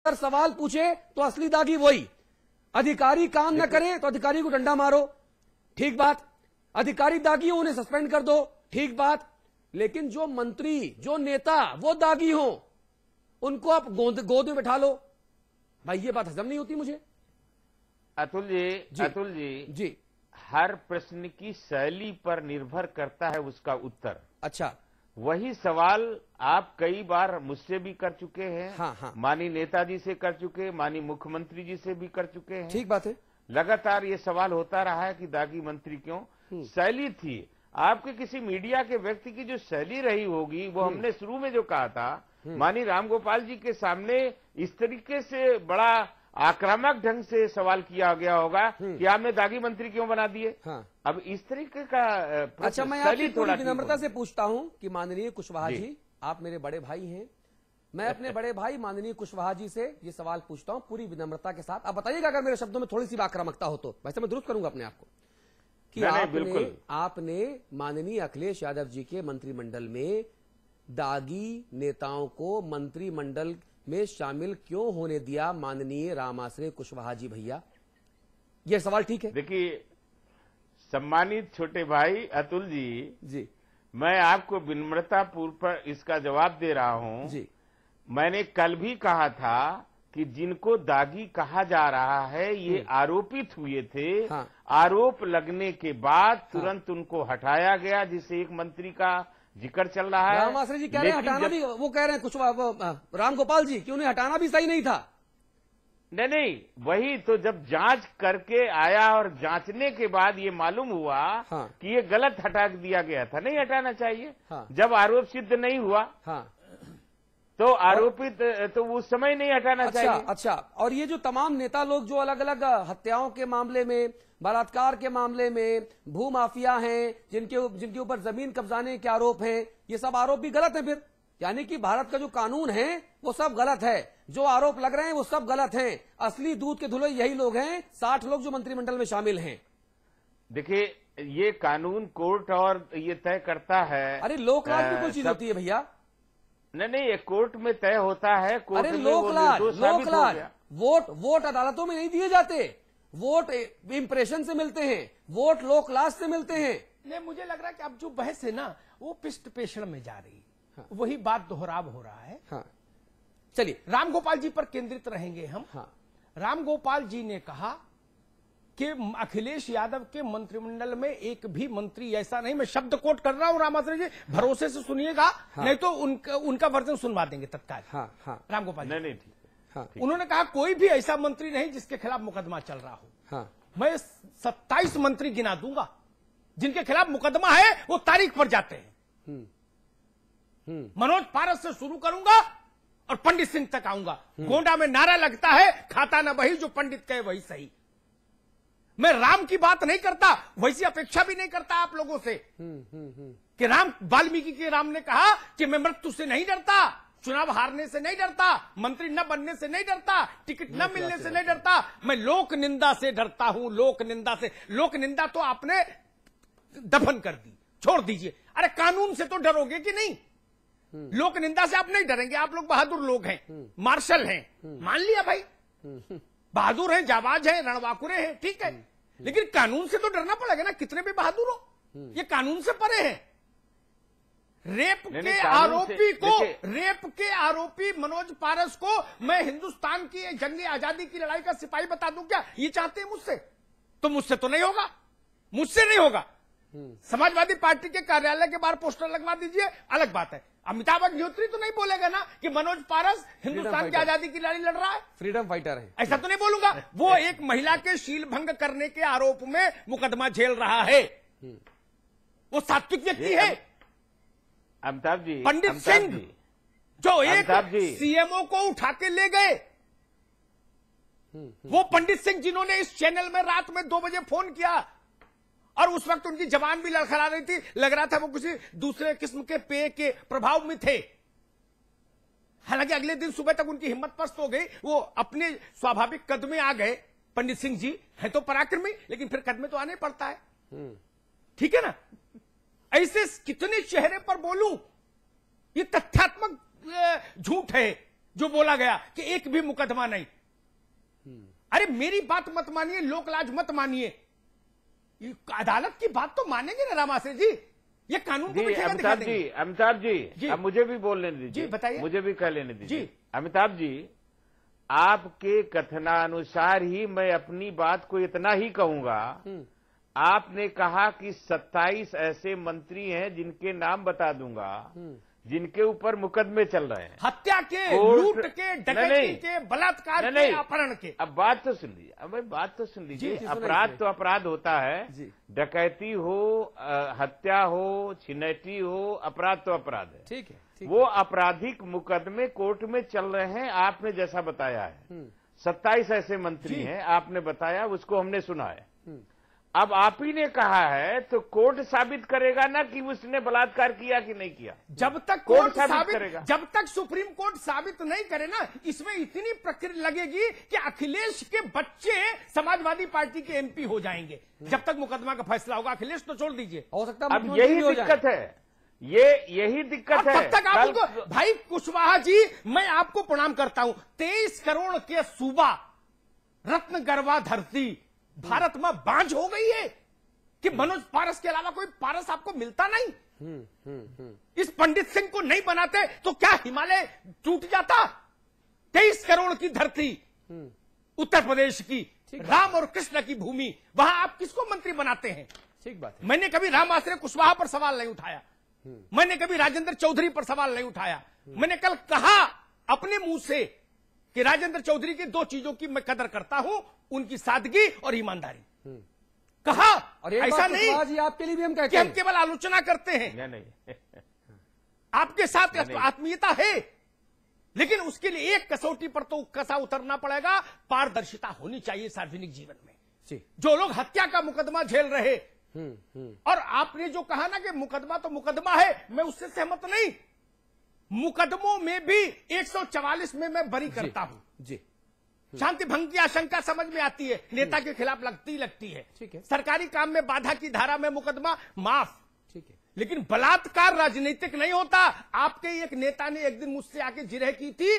अगर सवाल पूछे तो असली दागी वही। अधिकारी काम न करे तो अधिकारी को डंडा मारो, ठीक बात। अधिकारी दागी हो उन्हें सस्पेंड कर दो, ठीक बात। लेकिन जो मंत्री, जो नेता वो दागी हो, उनको आप गोद में बैठा लो, भाई ये बात हजम नहीं होती मुझे। अतुल जी, हर प्रश्न की शैली पर निर्भर करता है उसका उत्तर। अच्छा, वही सवाल आप कई बार मुझसे भी कर चुके हैं, हाँ। माननीय नेताजी से कर चुके, माननीय मुख्यमंत्री जी से भी कर चुके हैं। ठीक बात है। लगातार ये सवाल होता रहा है कि दागी मंत्री क्यों। शैली थी आपके किसी मीडिया के व्यक्ति की, जो शैली रही होगी वो हमने शुरू में जो कहा था, माननीय रामगोपाल जी के सामने इस तरीके से बड़ा आक्रामक ढंग से सवाल किया गया होगा कि आपने दागी मंत्री क्यों बना दिए। हाँ। अब इस तरीके का अच्छा, मैं आपसे थोड़ी विनम्रता से पूछता हूं कि माननीय कुशवाहा जी, आप मेरे बड़े भाई हैं, मैं अपने बड़े भाई माननीय कुशवाहा जी से ये सवाल पूछता हूं पूरी विनम्रता के साथ। आप बताइएगा अगर मेरे शब्दों में थोड़ी सी आक्रामकता हो तो, वैसे मैं दुरुस्त करूंगा अपने आप को, कि आपने माननीय अखिलेश यादव जी के मंत्रिमंडल में दागी नेताओं को मंत्रिमंडल में शामिल क्यों होने दिया, माननीय रामाश्रय कुशवाहा जी भैया? यह सवाल ठीक है? देखिए सम्मानित छोटे भाई अतुल जी, मैं आपको विनम्रता पूर्वक इसका जवाब दे रहा हूं जी। मैंने कल भी कहा था कि जिनको दागी कहा जा रहा है ये आरोपित हुए थे। हाँ। आरोप लगने के बाद तुरंत उनको हटाया गया, जिससे एक मंत्री का जिक्र चल रहा है। रामाश्रय जी कह रहे हैं हटाना भी, वो कह रहे हैं कुछ रामगोपाल जी कि उन्हें हटाना भी सही नहीं था। नहीं, वही तो जब जांच करके आया और जांचने के बाद ये मालूम हुआ हाँ। कि ये गलत हटा दिया गया था, नहीं हटाना चाहिए। हाँ। जब आरोप सिद्ध नहीं हुआ हाँ। तो आरोपित तो उस समय नहीं हटाना चाहिए। अच्छा, और ये जो तमाम नेता लोग जो अलग अलग हत्याओं के मामले में, बलात्कार के मामले में, भू माफिया हैं, जिनके ऊपर जमीन कब्जाने के आरोप हैं, ये सब आरोप भी गलत है फिर? यानी कि भारत का जो कानून है वो सब गलत है, जो आरोप लग रहे हैं वो सब गलत हैं, असली दूध के धुले यही लोग हैं, 60 लोग जो मंत्रिमंडल में शामिल हैं। देखिए ये कानून कोर्ट और ये तय करता है। अरे लोकराज में कोई चीज होती है भैया? नहीं, ये कोर्ट में तय होता है। कोर्ट अरे लोकराज वोट अदालतों में नहीं दिए जाते, वोट इंप्रेशन से मिलते हैं, वोट लोकलाज से मिलते हैं। नहीं, मुझे लग रहा है कि अब जो बहस है ना वो पिष्ट पेषण में जा रही है। हाँ। वही बात दोहराव हो रहा है। हाँ। चलिए रामगोपाल जी पर केंद्रित रहेंगे हम। हाँ। रामगोपाल जी ने कहा कि अखिलेश यादव के मंत्रिमंडल में एक भी मंत्री ऐसा नहीं, मैं शब्द कोट कर रहा हूं रामाश्रय जी, भरोसे से सुनिएगा। हाँ। नहीं तो उनका वर्जन सुनवा देंगे तत्काल। हाँ। रामगोपाल जी नहीं, हाँ। उन्होंने कहा कोई भी ऐसा मंत्री नहीं जिसके खिलाफ मुकदमा चल रहा हो। हाँ। मैं 27 मंत्री गिना दूंगा जिनके खिलाफ मुकदमा है, वो तारीख पर जाते हैं। मनोज पारस से शुरू करूंगा और पंडित सिंह तक आऊंगा। गोंडा में नारा लगता है खाता न वही जो पंडित कहे वही सही। मैं राम की बात नहीं करता, वैसी अपेक्षा भी नहीं करता आप लोगों से कि राम, वाल्मीकि के राम ने कहा कि मैं मृत्यु से नहीं डरता, चुनाव हारने से नहीं डरता, मंत्री न बनने से नहीं डरता, टिकट न मिलने से नहीं डरता, मैं लोक निंदा से डरता हूं। लोक निंदा से, लोक निंदा तो आपने दफन कर दी, छोड़ दीजिए। अरे कानून से तो डरोगे कि नहीं? लोक निंदा से आप नहीं डरेंगे, आप लोग बहादुर लोग हैं, मार्शल हैं, मान लिया भाई, बहादुर हैं, जाबाज हैं, रणवाकुरे हैं, ठीक है। लेकिन कानून से तो डरना पड़ेगा ना, कितने भी बहादुर हो, ये कानून से परे हैं। रेप के आरोपी मनोज पारस को मैं हिंदुस्तान की जंगी आजादी की लड़ाई का सिपाही बता दूं क्या? ये चाहते हैं मुझसे? तो मुझसे तो नहीं होगा, मुझसे नहीं होगा। समाजवादी पार्टी के कार्यालय के बाहर पोस्टर लगवा दीजिए, अलग बात है। अमिताभ अग्निहोत्री तो नहीं बोलेगा ना कि मनोज पारस हिंदुस्तान की आजादी की लड़ाई लड़ रहा है, फ्रीडम फाइटर है, ऐसा तो नहीं बोलूंगा। वो एक महिला के शील भंग करने के आरोप में मुकदमा झेल रहा है, वो सात्विक व्यक्ति है। अमिताभ जी, पंडित सिंह जो एक सीएमओ को उठा के ले गए, वो पंडित सिंह जिन्होंने इस चैनल में रात में 2 बजे फोन किया और उस वक्त उनकी जबान भी लड़खड़ा रही थी, लग रहा था वो किसी दूसरे किस्म के पेय के प्रभाव में थे। हालांकि अगले दिन सुबह तक उनकी हिम्मत पस्त हो गई, वो अपने स्वाभाविक कद में आ गए। पंडित सिंह जी है तो पराक्रमी, लेकिन फिर कद में तो आने पड़ता है, ठीक है ना। ऐसे कितने चेहरे पर बोलूं, ये तथ्यात्मक झूठ है। जो बोला गया कि एक भी मुकदमा नहीं। अरे मेरी बात मत मानिए, लोकलाज मत मानिए, अदालत की बात तो मानेंगे ना राम आश्रय जी। ये कानून को अमिताभ जी, अब मुझे भी बोलने दीजिए। जी बताइए। मुझे भी कह लेने दीजिए। अमिताभ जी, आपके कथनानुसार ही मैं अपनी बात को इतना ही कहूंगा। आपने कहा कि 27 ऐसे मंत्री हैं जिनके नाम बता दूंगा, जिनके ऊपर मुकदमे चल रहे हैं, हत्या के, लूट के, डकैती के, बलात्कार के, अपहरण के। अब बात तो सुन लीजिए, अब बात तो सुन लीजिए। अपराध तो अपराध होता है, डकैती हो, हत्या हो, छिनैती हो, अपराध तो अपराध है। ठीक है। वो आपराधिक मुकदमे कोर्ट में चल रहे हैं, आपने जैसा बताया है। 27 ऐसे मंत्री हैं, आपने बताया, उसको हमने सुना है। अब आप ही ने कहा है तो कोर्ट साबित करेगा ना कि उसने बलात्कार किया कि नहीं किया। जब तक कोर्ट साबित करेगा, जब तक सुप्रीम कोर्ट साबित नहीं करे ना, इसमें इतनी प्रक्रिया लगेगी कि अखिलेश के बच्चे समाजवादी पार्टी के एमपी हो जाएंगे। जब तक मुकदमा का फैसला होगा, अखिलेश तो छोड़ दीजिए, हो सकता है। अब यही दिक्कत है, यही दिक्कत है। तब तक आपको भाई कुशवाहा जी, मैं आपको प्रणाम करता हूं। 23 करोड़ के सूबा, रत्न गरबा धरती भारत में बांझ हो गई है कि मनोज पारस के अलावा कोई पारस आपको मिलता नहीं। इस पंडित सिंह को नहीं बनाते तो क्या हिमालय टूट जाता? 23 करोड़ की धरती, उत्तर प्रदेश की, राम और कृष्ण की भूमि, वहां आप किसको मंत्री बनाते हैं? ठीक बात है। मैंने कभी राम आश्रय कुशवाहा पर सवाल नहीं उठाया, मैंने कभी राजेंद्र चौधरी पर सवाल नहीं उठाया। मैंने कल कहा अपने मुंह से कि राजेंद्र चौधरी की 2 चीजों की मैं कदर करता हूं, उनकी सादगी और ईमानदारी। कहा, और ऐसा नहीं जी आपके लिए भी हम कहते हैं कि हम केवल आलोचना करते हैं। नहीं। आपके साथ आत्मीयता है, लेकिन उसके लिए एक कसौटी पर तो कसा उतरना पड़ेगा, पारदर्शिता होनी चाहिए सार्वजनिक जीवन में। जो लोग हत्या का मुकदमा झेल रहे, और आपने जो कहा ना कि मुकदमा तो मुकदमा है, मैं उससे सहमत नहीं। मुकदमों में भी 144 में मैं बरी करता हूं जी। शांति भंग की आशंका समझ में आती है, नेता के खिलाफ लगती है। ठीक है। सरकारी काम में बाधा की धारा में मुकदमा माफ। ठीक है। लेकिन बलात्कार राजनीतिक नहीं होता। आपके एक नेता ने एक दिन मुझसे आके जिरह की थी,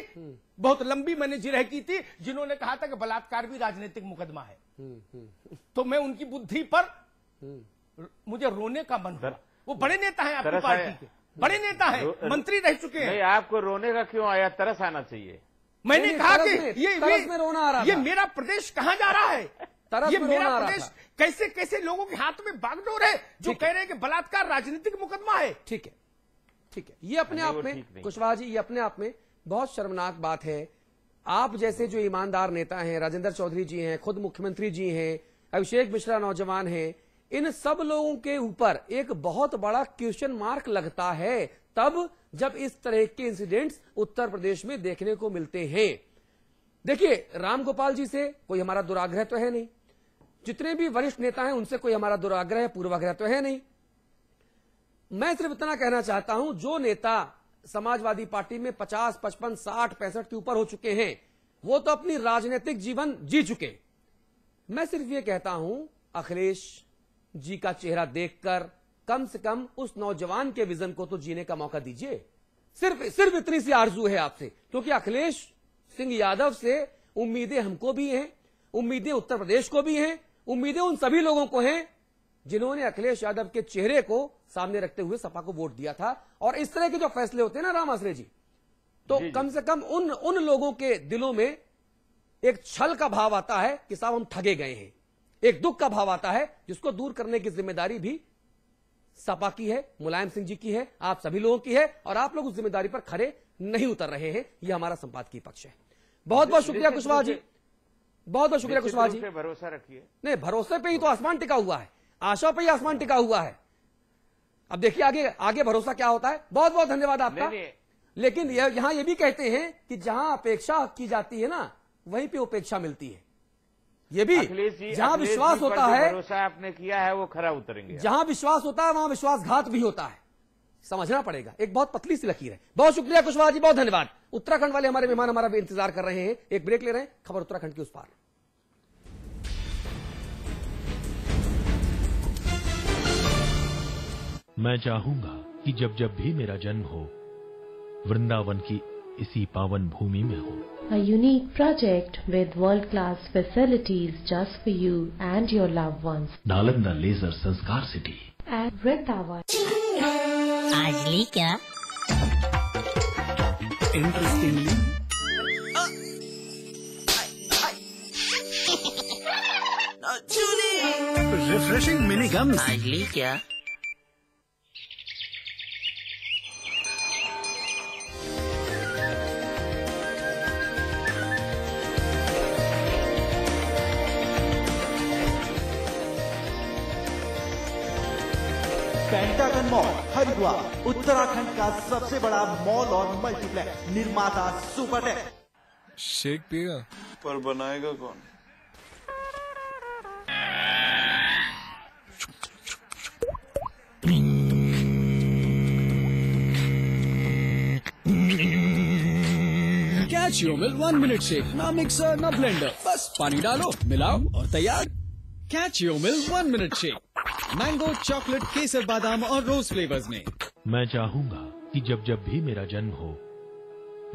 बहुत लंबी मैंने जिरह की थी, जिन्होंने कहा था कि बलात्कार भी राजनीतिक मुकदमा है। तो मैं उनकी बुद्धि पर मुझे रोने का मन हुआ। वो बड़े नेता हैं आपकी पार्टी के, बड़े नेता हैं, मंत्री रह चुके हैं। नहीं, आपको रोने का क्यों आया? तरस आना चाहिए। मैंने कहा कि रोना आ रहा ये मेरा प्रदेश कहां जा रहा है? ये मेरा प्रदेश कैसे कैसे लोगों के हाथ में बागडोर है जो कह रहे हैं कि बलात्कार राजनीतिक मुकदमा है। ठीक है, ठीक है। ये अपने आप में कुशवाहा जी, ये अपने आप में बहुत शर्मनाक बात है। आप जैसे जो ईमानदार नेता हैं, राजेंद्र चौधरी जी हैं, खुद मुख्यमंत्री जी हैं, अभिषेक मिश्रा नौजवान हैं, इन सब लोगों के ऊपर एक बहुत बड़ा क्वेश्चन मार्क लगता है तब जब इस तरह के इंसिडेंट्स उत्तर प्रदेश में देखने को मिलते हैं। देखिए, राम गोपाल जी से कोई हमारा दुराग्रह तो है नहीं, जितने भी वरिष्ठ नेता हैं उनसे कोई हमारा दुराग्रह पूर्वाग्रह तो है नहीं। मैं सिर्फ इतना कहना चाहता हूं, जो नेता समाजवादी पार्टी में 50, 55, 60, 65 के ऊपर हो चुके हैं, वो तो अपनी राजनीतिक जीवन जी चुके। मैं सिर्फ ये कहता हूं, अखिलेश जी का चेहरा देखकर कम से कम उस नौजवान के विजन को तो जीने का मौका दीजिए। सिर्फ इतनी सी आरजू है आपसे, क्योंकि अखिलेश सिंह यादव से उम्मीदें हमको भी हैं, उम्मीदें उत्तर प्रदेश को भी हैं, उम्मीदें उन सभी लोगों को हैं जिन्होंने अखिलेश यादव के चेहरे को सामने रखते हुए सपा को वोट दिया था। और इस तरह के जो फैसले होते हैं ना राम आश्रय जी, तो कम से कम उन लोगों के दिलों में एक छल का भाव आता है कि साहब हम ठगे गए हैं, एक दुख का भाव आता है, जिसको दूर करने की जिम्मेदारी भी सपा की है, मुलायम सिंह जी की है, आप सभी लोगों की है, और आप लोग उस जिम्मेदारी पर खरे नहीं उतर रहे हैं। यह हमारा संपादकीय पक्ष है। बहुत बहुत शुक्रिया कुशवाहा जी, बहुत बहुत शुक्रिया कुशवाहा जी। भरोसा रखिए। नहीं, भरोसे पे ही तो आसमान टिका हुआ है, आशा पे ही आसमान टिका हुआ है। अब देखिए आगे आगे भरोसा क्या होता है। बहुत बहुत धन्यवाद आपका। लेकिन यहां ये भी कहते हैं कि जहां अपेक्षा की जाती है ना, वहीं पे उपेक्षा मिलती है। ये भी जहां विश्वास होता है, भरोसा आपने किया है, वो खरा उतरेंगे। जहां विश्वास होता है वहां विश्वासघात भी होता है, समझना पड़ेगा। एक बहुत पतली सी लकीर है। बहुत शुक्रिया कुशवाहा जी, बहुत धन्यवाद। उत्तराखंड वाले हमारे मेहमान हमारा भी इंतजार कर रहे हैं, एक ब्रेक ले रहे हैं। खबर उत्तराखंड की उस पार। मैं चाहूंगा कि जब जब भी मेरा जन्म हो, वृंदावन की इसी पावन भूमि में हूँ। A unique project with world-class facilities just for you and your loved ones. Nalanda leisure Sanskar city At Vrindavan. आज ली क्या? Interestingly. Refreshing mini gums. आज ली क्या? पेंटागन मॉल हरिद्वार उत्तराखंड का सबसे बड़ा मॉल और मल्टीप्लेक्स निर्माता सुपरटेक। शेक पिएगा पर बनाएगा कौन? Catch your milk 1 minute shake, ना मिक्सर ना ब्लेंडर, बस पानी डालो, मिलाओ और तैयार। Catch your milk 1 minute shake, mango, chocolate, केसर, बादाम और रोज फ्लेवर्स में। मैं चाहूंगा कि जब जब भी मेरा जन्म हो,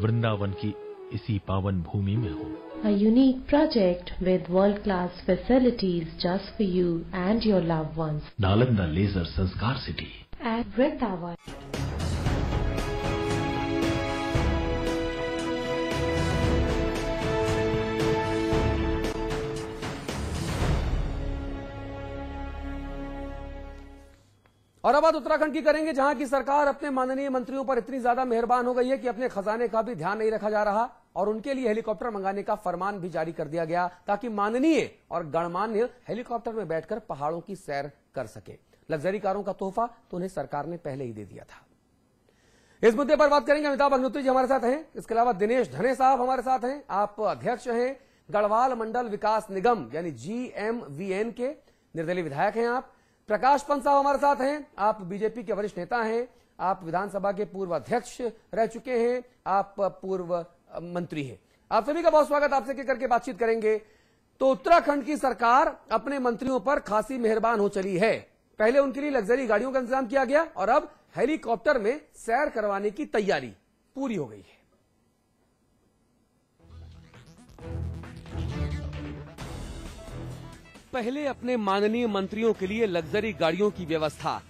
वृंदावन की इसी पावन भूमि में हो। A unique project with world-class facilities just for you and your loved ones. Nalanda leisure Sanskar city At Vrindavan. और अब बात उत्तराखंड की करेंगे, जहां की सरकार अपने माननीय मंत्रियों पर इतनी ज्यादा मेहरबान हो गई है कि अपने खजाने का भी ध्यान नहीं रखा जा रहा और उनके लिए हेलीकॉप्टर मंगाने का फरमान भी जारी कर दिया गया ताकि माननीय और गणमान्य हेलीकॉप्टर में बैठकर पहाड़ों की सैर कर सके। लग्जरी कारों का तोहफा तो उन्हें सरकार ने पहले ही दे दिया था। इस मुद्दे पर बात करेंगे, अमिताभ अग्निहोत्री जी हमारे साथ हैं, इसके अलावा दिनेश धने साहब हमारे साथ हैं। आप अध्यक्ष हैं गढ़वाल मंडल विकास निगम यानी GMVN के, निर्दलीय विधायक हैं आप। प्रकाश पंत साहब हमारे साथ हैं, आप बीजेपी के वरिष्ठ नेता हैं, आप विधानसभा के पूर्व अध्यक्ष रह चुके हैं, आप पूर्व मंत्री हैं। आप सभी का बहुत स्वागत, आपसे करके बातचीत करेंगे। तो उत्तराखंड की सरकार अपने मंत्रियों पर खासी मेहरबान हो चली है। पहले उनके लिए लग्जरी गाड़ियों का इंतजाम किया गया और अब हेलीकॉप्टर में सैर करवाने की तैयारी पूरी हो गई है। पहले अपने माननीय मंत्रियों के लिए लग्जरी गाड़ियों की व्यवस्था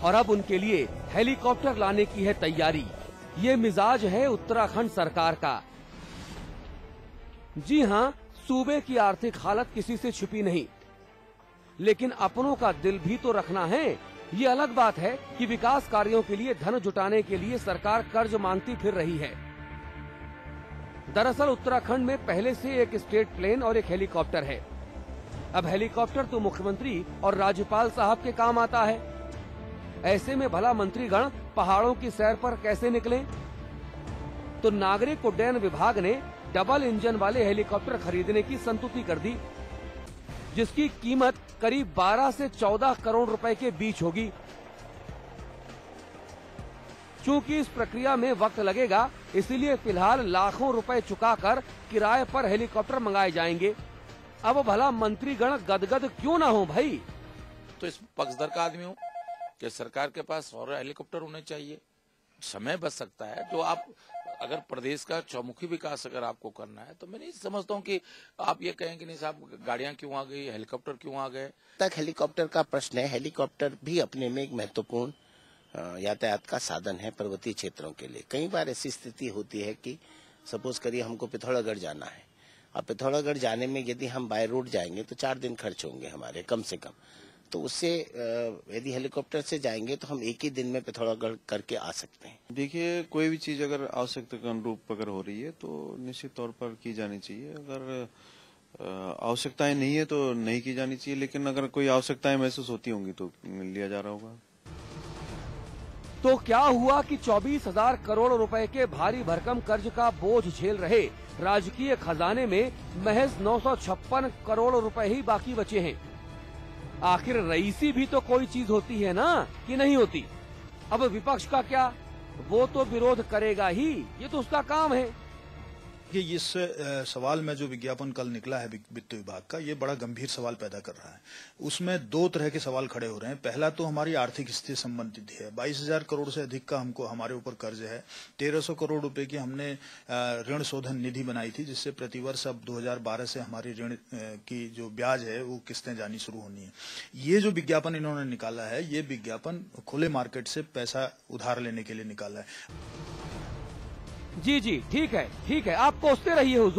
और अब उनके लिए हेलीकॉप्टर लाने की है तैयारी। ये मिजाज है उत्तराखंड सरकार का। जी हां, सूबे की आर्थिक हालत किसी से छुपी नहीं, लेकिन अपनों का दिल भी तो रखना है। ये अलग बात है कि विकास कार्यों के लिए धन जुटाने के लिए सरकार कर्ज मांगती फिर रही है। दरअसल उत्तराखंड में पहले से एक स्टेट प्लेन और एक हेलीकॉप्टर है। अब हेलीकॉप्टर तो मुख्यमंत्री और राज्यपाल साहब के काम आता है। ऐसे में भला मंत्रीगण पहाड़ों की सैर पर कैसे निकलें? तो नागरिक उड्डयन विभाग ने डबल इंजन वाले हेलीकॉप्टर खरीदने की संतुति कर दी, जिसकी कीमत करीब 12 से 14 करोड़ रुपए के बीच होगी। चूंकि इस प्रक्रिया में वक्त लगेगा, इसीलिए फिलहाल लाखों रुपए चुकाकर किराए पर हेलीकॉप्टर मंगाए जाएंगे। अब भला मंत्रीगण गदगद क्यों ना हो भाई? तो इस पक्षधर का आदमी हूँ कि सरकार के पास और हेलीकॉप्टर होने चाहिए, समय बच सकता है। जो आप अगर प्रदेश का चौमुखी विकास अगर आपको करना है तो मैं नहीं समझता हूँ कि आप ये कहें कि नहीं साहब गाड़ियां क्यों आ गई, हेलीकॉप्टर क्यों आ गए। तक हेलीकॉप्टर का प्रश्न है। हेलीकॉप्टर भी अपने में एक महत्वपूर्ण यातायात का साधन है पर्वतीय क्षेत्रों के लिए। कई बार ऐसी स्थिति होती है कि सपोज करिए हमको पिथौरागढ़ जाना है, अब पिथौरागढ़ जाने में यदि हम बाय रोड जाएंगे तो 4 दिन खर्च होंगे हमारे कम से कम। तो उससे यदि हेलीकॉप्टर से जाएंगे तो हम एक ही दिन में पिथौरागढ़ करके आ सकते हैं। देखिए, कोई भी चीज अगर आवश्यकता के अनुरूप अगर हो रही है तो निश्चित तौर पर की जानी चाहिए। अगर आवश्यकताएं नहीं है तो नहीं की जानी चाहिए, लेकिन अगर कोई आवश्यकताएं महसूस होती होंगी तो लिया जा रहा होगा। तो क्या हुआ कि 24,000 करोड़ रुपए के भारी भरकम कर्ज का बोझ झेल रहे राजकीय खजाने में महज 956 करोड़ रुपए ही बाकी बचे हैं। आखिर रईसी भी तो कोई चीज होती है ना, कि नहीं होती? अब विपक्ष का क्या, वो तो विरोध करेगा ही, ये तो उसका काम है। कि इस सवाल में जो विज्ञापन कल निकला है वित्त विभाग का, ये बड़ा गंभीर सवाल पैदा कर रहा है। उसमें दो तरह के सवाल खड़े हो रहे हैं। पहला तो हमारी आर्थिक स्थिति संबंधित है। 22,000 करोड़ से अधिक का हमारे ऊपर कर्ज है। 1,300 करोड़ रुपए की हमने ऋण शोधन निधि बनाई थी, जिससे प्रतिवर्ष अब 2012 से हमारी ऋण की जो ब्याज है वो किस्तें जानी शुरू होनी है। ये जो विज्ञापन इन्होंने निकाला है, ये विज्ञापन खुले मार्केट से पैसा उधार लेने के लिए निकाला है। जी, ठीक है, आप कोसते रहिए हुजूर।